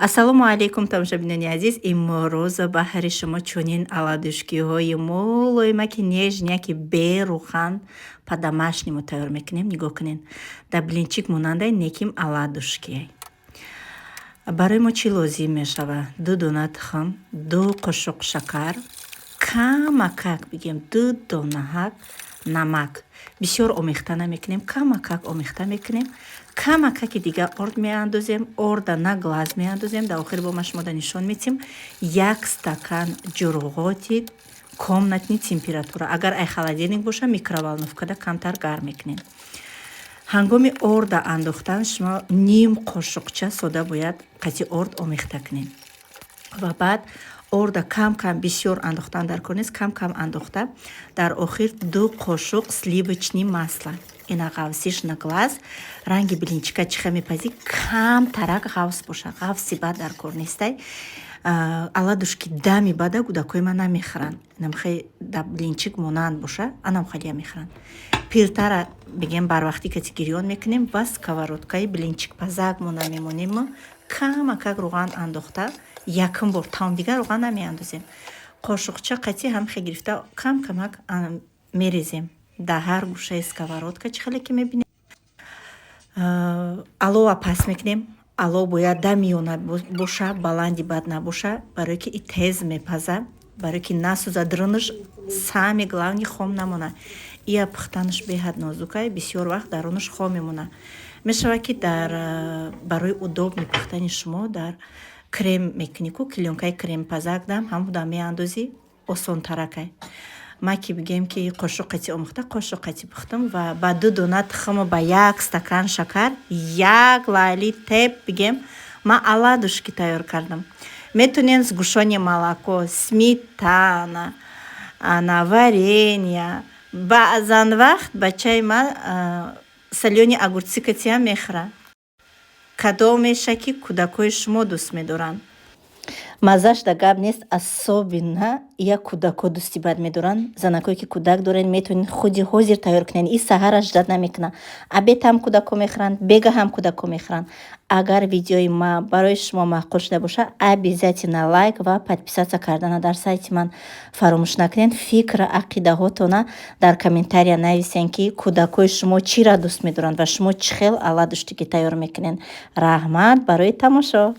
ассалому алайкум тамошобинони азиз. Имрӯз баҳри шумо чунин оладушкиҳои молоима ки нежня ки берухан по-домашнему тайёр мекунем. нигоҳ кунед, да блинчик монандаи неким оладушки. барои мо чӣ лозим мешавад? 2 дона тухм, 2 қушуқ шакар, камакак бигем 2 дона намак. бисёр омехта намекунем, камакак омехта мекунем. камакаки дигар орд меандозем, орда на глаз меандозем. дар охири бо ма шумода нишон медиҳем 1 стакан ҷурғоти комнатни температура. агар ай холодильник боша микроволновкада камтар гарм мекунем. ҳангоми орда андохтан шумо ним қошуқча сода бояд қатъи орд омехта кунем ва баъд орда кам бисёр андохтан дар кор нест, кам андохта дар охир 2 қошуқ сливочни масла. ина ғавсиш на глаз. ранги блинчика чиха мепази камтарак ғавс боша. ғавси бад дар кор нестай. оладушки дами бада кӯдакои ман намехӯранд. намехоҳи да блинчик монанд боша, анам хеле мехӯранд. пиртара бигем барвақти кати гирён мекунем ва сковородкаи блинчик пазак мона мемонем. камакак руған андохта якм бор таом дигар руған намеандозем. қошуқча қатъи ҳамхе гирифта камак мерезем дар ҳар гӯшаи сковородка. чӣ хеле ки мебинем алова пас мекунем. алов бояд дамиёна боша, баланди бад набоша, барое ки и тез мепаза, барое ки насӯзад дрӯнаш сами главни хом намона. ия пухтанаш беҳад нозукай, бисёр вақт дарунаш хом мемона. мешавад ки барои удобни пухтани шумо дар крем мекунӣ ку клёнкаи кремпазак дам ҳамуда меандозӣ осонтаракай. ма ки бигем ки қошуқ қатъи омехта қошуқ қатъи пухтам ва ба 2 дона тухму ба 1 стакан шакар 1 лайли теб бигем ма оладушки тайёр кардам. метавонем сгушённое молоко, сметана, варенье. баъзан вақт бачаи ма солёни огурци катиам мехӯрад. кадом меша ки кӯдакои шумо дӯст медоранд. маззаш да гап нест. особенно я кӯдако дӯсти бад медоранд. занакое ки кӯдак доранд метавонед худи ҳозир тайёр кунед. ин саҳараш жад намекунад. абед ҳам кӯдако мехӯранд, бега ҳам кӯдако мехӯранд. агар видеои ма барои шумо маъқул шуда боша, обязательно лайк ва подписаться кардана дар сайти ман фаромӯш накунед. фикр ақидаҳотона дар комментария нависен ки кӯдакои шумо чиро дӯст медоранд ва шумо чӣ хел оладушки тайёр мекунед. раҳмат барои тамошо.